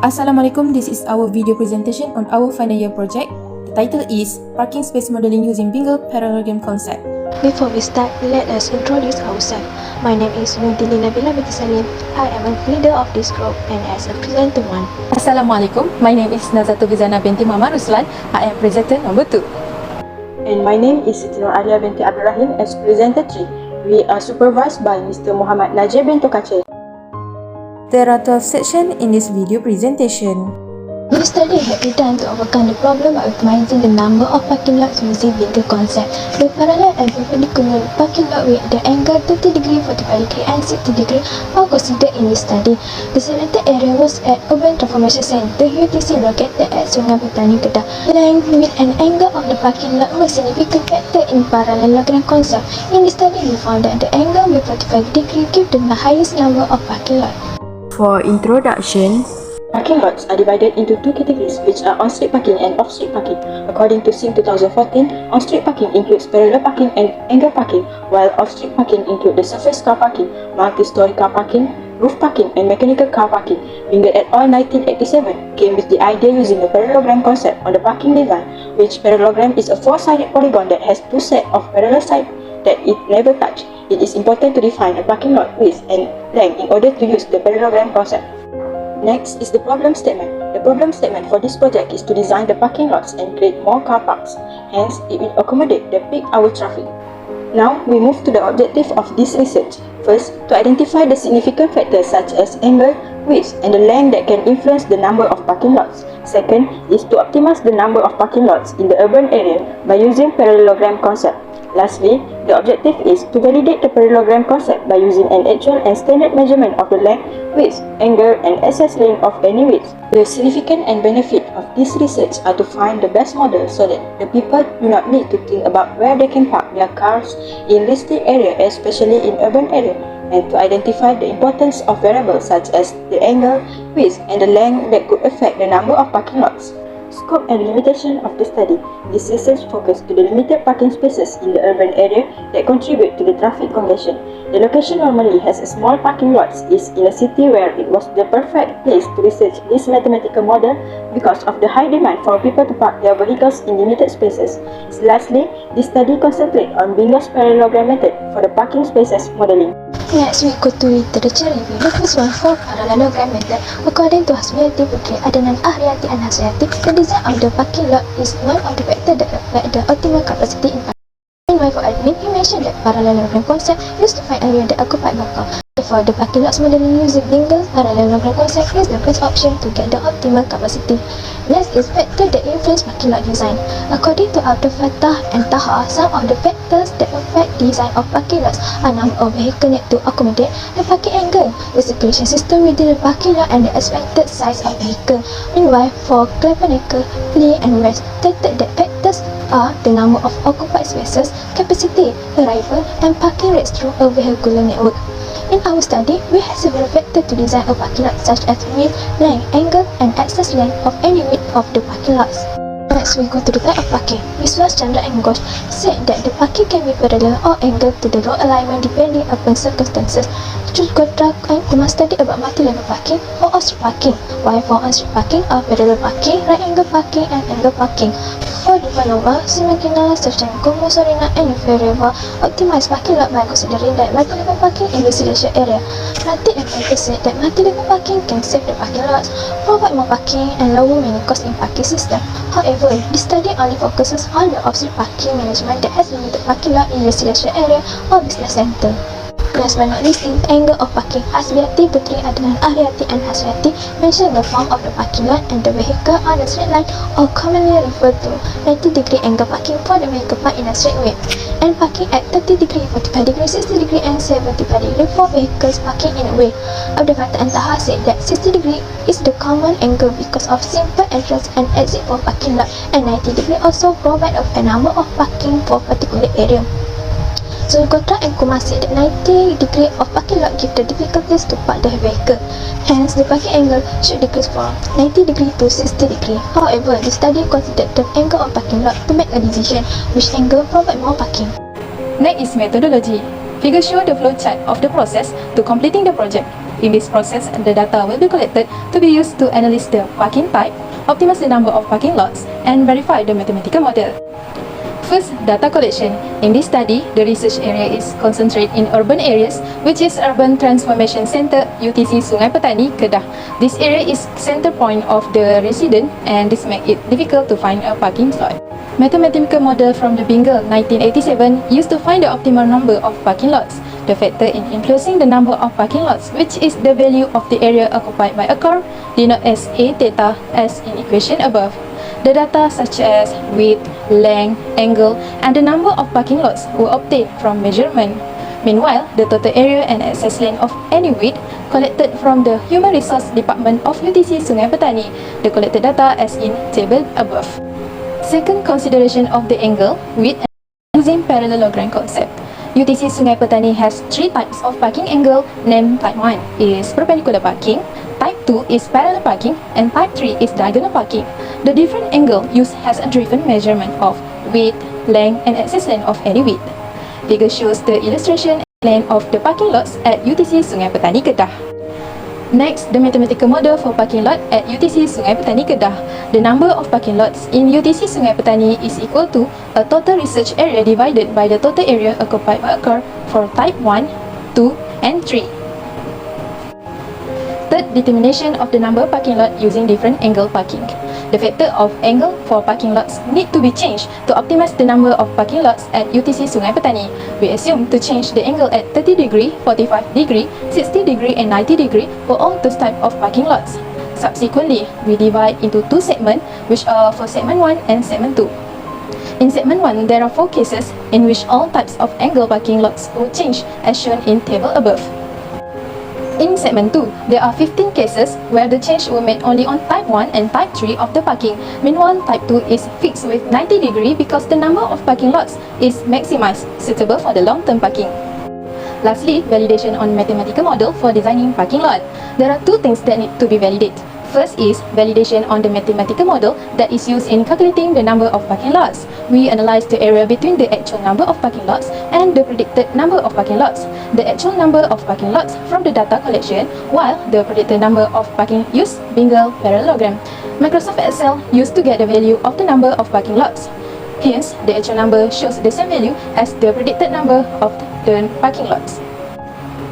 Assalamualaikum, this is our video presentation on our final year project. The title is Parking Space Modeling Using Bingle Parallelogram Concept. Before we start, let us introduce ourselves. My name is Nurdili Nabila binti Salim. I am a leader of this group and as a presenter 1. Assalamualaikum, my name is Nazatu Bizana binti Muhammad Ruslan. I am presenter number 2. And my name is Siti Nur Alia binti Abdul Rahim as presenter 3. We are supervised by Mr. Muhammad Najib bin Tokache. There are 12 sections in this video presentation. This study had been done to overcome the problem of optimizing the number of parking lots using Bingle concept. The parallel and perpendicular parking lot with the angle 30 degree, 45 degree and 60 degree are considered in this study. The selected area was at Urban Transformation Centre UTC located at Sungai Petani, Kedah. The length, width and angle of the parking lot were significant factor in parallelogram concept. In this study, we found that the angle with 45 degree give the highest number of parking lot. For introduction, Parking lots are divided into two categories, which are on-street parking and off-street parking. According to SIM 2014, on-street parking includes parallel parking and angle parking, while off-street parking includes the surface car parking, multi-story car parking, roof parking, and mechanical car parking. Bingle et al. 1987 came with the idea using the parallelogram concept on the parking design, which parallelogram is a four-sided polygon that has two sets of parallel sides that it never touch. It is important to define a parking lot width and length in order to use the parallelogram concept. Next is the problem statement. The problem statement for this project is to design the parking lots and create more car parks. Hence, it will accommodate the peak hour traffic. Now, we move to the objective of this research. First, to identify the significant factors such as angle, width, and the length that can influence the number of parking lots. Second is to optimize the number of parking lots in the urban area by using parallelogram concept. Lastly, the objective is to validate the parallelogram concept by using an actual and standard measurement of the length, width, angle, and excess length of any width. The significant and benefit of this research are to find the best model so that the people do not need to think about where they can park their cars in listed area, especially in urban area, and to identify the importance of variables such as the angle, width, and the length that could affect the number of parking lots. Scope and limitation of the study. This research focused to the limited parking spaces in the urban area that contribute to the traffic congestion. The location normally has a small parking lots is in a city where it was the perfect place to research this mathematical model because of the high demand for people to park their vehicles in limited spaces. Lastly, this study concentrates on Bingle's parallelogram method for the parking spaces modeling. Next, we go to literature review. The first one for parallelogram method. According to Hasmiyati Putri, Adnan Ahriyati and Hasmiyati, the design of the parking lot is one of the factors that affect the optimal capacity in parking. Meanwhile, for admin, he mentioned that parallelogram concept used to find area that occupied by car. Therefore, the parking lots modeling using Bingle parallelogram concept is the best option to get the optimal capacity. Next is factors that influence parking lot design. According to Abdul Fattah and Taha, some of the factors that affect design of parking lots are number of vehicles need to accommodate, the parking angle, the circulation system within the parking lot, and the expected size of vehicle. Meanwhile, for Clavernecker, Lee and West stated that factors are the number of occupied spaces, capacity, arrival, and parking rates through a vehicular network. In our study, we had several factors to design a parking lot such as width, length, angle, and access length of any width of the parking lots. Next, we go to the type of parking. Viswas Chandra and Ghosh said that the parking can be parallel or angled to the road alignment depending upon circumstances. Chukotra and Kumar studied about multi-level parking or off-street parking, while for on-street parking are parallel parking, right angle parking, and angle parking. For Divanova, Simakina, Sachenko, Musorina, and Ferreva optimized parking lot by considering that multi-level parking in residential area. Pratik and Peter said that multi-level parking can save the parking lots, provide more parking, and lower many costs in parking system. However, this study only focuses on the off-street parking management that has limited parking lot in residential area or business center. Last but not least, in angle of parking, Hasmiyati Putri, Adnan Ahriyati and Hasmiyati mentioned the form of the parking lot and the vehicle on a straight line, or commonly referred to 90 degree angle parking for the vehicle parked in a straight way, and parking at 30 degree, 45 degree, 60 degree and 75 degree for vehicles parking in a way. Abdul Fattah and Taha said that 60 degree is the common angle because of simple entrance and exit for parking lot, and 90 degree also provide a number of parking for particular area. Zulkotra and Kumar said that 90 degree of parking lot give the difficulties to park the vehicle. Hence, the parking angle should decrease from 90 degree to 60 degree. However, the study considered the angle of parking lot to make a decision which angle provide more parking. Next is methodology. Figures show the flow chart of the process to completing the project. In this process, the data will be collected to be used to analyze the parking type, optimize the number of parking lots, and verify the mathematical model. First, data collection. In this study, the research area is concentrated in urban areas, which is Urban Transformation Center UTC Sungai Petani, Kedah. This area is center point of the resident, and this makes it difficult to find a parking slot. Mathematical model from the Bingle 1987 used to find the optimal number of parking lots. The factor in influencing the number of parking lots, which is the value of the area occupied by a car, denoted as A theta as in equation above. The data such as width, length, angle, and the number of parking lots were obtained from measurement. Meanwhile, the total area and access length of any width collected from the Human Resource Department of UTC Sungai Petani, the collected data as in table above. Second consideration of the angle, width, and using parallelogram concept. UTC Sungai Petani has three types of parking angle, named type 1 is perpendicular parking, type 2 is parallel parking, and type 3 is diagonal parking. The different angle used has a different measurement of width, length, and access length of any width. Figure shows the illustration and length of the parking lots at UTC Sungai Petani, Kedah. Next, the mathematical model for parking lot at UTC Sungai Petani, Kedah. The number of parking lots in UTC Sungai Petani is equal to a total research area divided by the total area occupied by a car for type 1, 2, and 3. Third, determination of the number of parking lot using different angle parking. The factor of angle for parking lots need to be changed to optimize the number of parking lots at UTC Sungai Petani. We assume to change the angle at 30 degree, 45 degree, 60 degree, and 90 degree for all those type of parking lots. Subsequently, we divide into two segments, which are for segment 1 and segment 2. In segment 1, there are 4 cases in which all types of angle parking lots will change as shown in table above. In segment 2, there are 15 cases where the change were made only on type 1 and type 3 of the parking. Meanwhile, type 2 is fixed with 90 degree because the number of parking lots is maximized, suitable for the long-term parking. Lastly, validation on mathematical model for designing parking lot. There are 2 things that need to be validated. First is validation on the mathematical model that is used in calculating the number of parking lots. We analyze the area between the actual number of parking lots and the predicted number of parking lots. The actual number of parking lots from the data collection, while the predicted number of parking use Bingle parallelogram. Microsoft Excel used to get the value of the number of parking lots. Hence, the actual number shows the same value as the predicted number of the parking lots.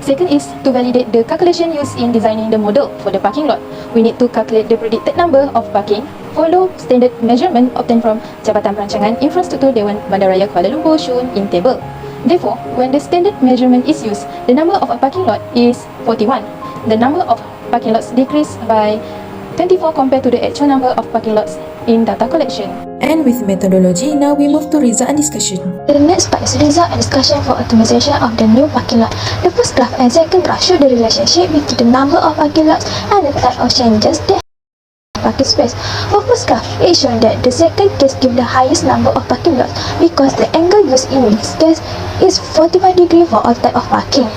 Second is to validate the calculation used in designing the model for the parking lot. We need to calculate the predicted number of parking, follow standard measurement obtained from Jabatan Perancangan Infrastruktur Dewan Bandaraya Kuala Lumpur shown in table. Therefore, when the standard measurement is used, the number of a parking lot is 41. The number of parking lots decreased by 24 compared to the actual number of parking lots in data collection. And with methodology, now we move to result and discussion. The next part is result and discussion for optimization of the new parking lot. The first graph and second graph show the relationship between the number of parking lots and the type of changes that parking space. For first graph, it shows that the second case gives the highest number of parking lots because the angle used in this case is 45 degree for all type of parking.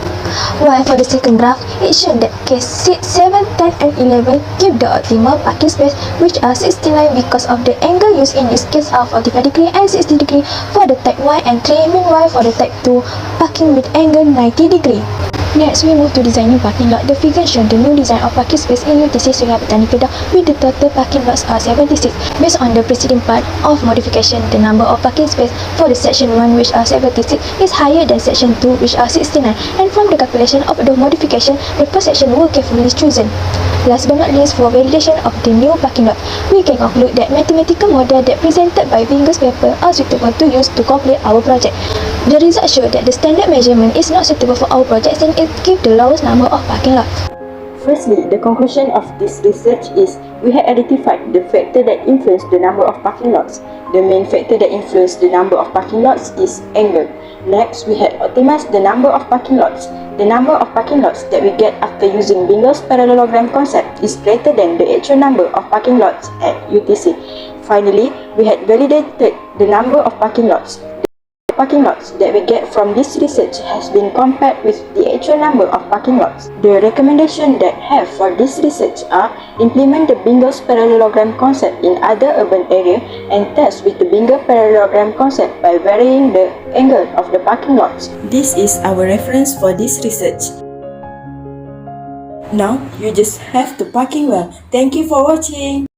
While for the second graph, it shows that case 6, 7, 10, and 11 give the optimal parking space, which are 69 because of the angle used in this case are 45 degree and 60 degree for the type 1 and 3. Meanwhile, for the type 2, parking with angle 90 degree. Next, we move to designing parking lot. The figure shows the new design of parking space in UTC Sungai Petani, Kedah, with the total parking lots are 76. Based on the preceding part of modification, the number of parking space for the section 1, which are 76, is higher than section 2, which are 69. And from the calculation of the modification, the first section were carefully chosen. Last but not least, for validation of the new parking lot, we can conclude that mathematical model that presented by Bingle's paper are suitable to use to complete our project. The results show that the standard measurement is not suitable for our project and it gives the lowest number of parking lots. Firstly, the conclusion of this research is we have identified the factor that influence the number of parking lots. The main factor that influence the number of parking lots is angle. Next, we had optimized the number of parking lots. The number of parking lots that we get after using Bingle's parallelogram concept is greater than the actual number of parking lots at UTC. Finally, we had validated the number of parking lots. The parking lots that we get from this research has been compared with the actual number of parking lots. The recommendation that have for this research are implement the Bingle's parallelogram concept in other urban area and test with the Bingle parallelogram concept by varying the angle of the parking lots. This is our reference for this research. Now, you just have to parking well. Thank you for watching.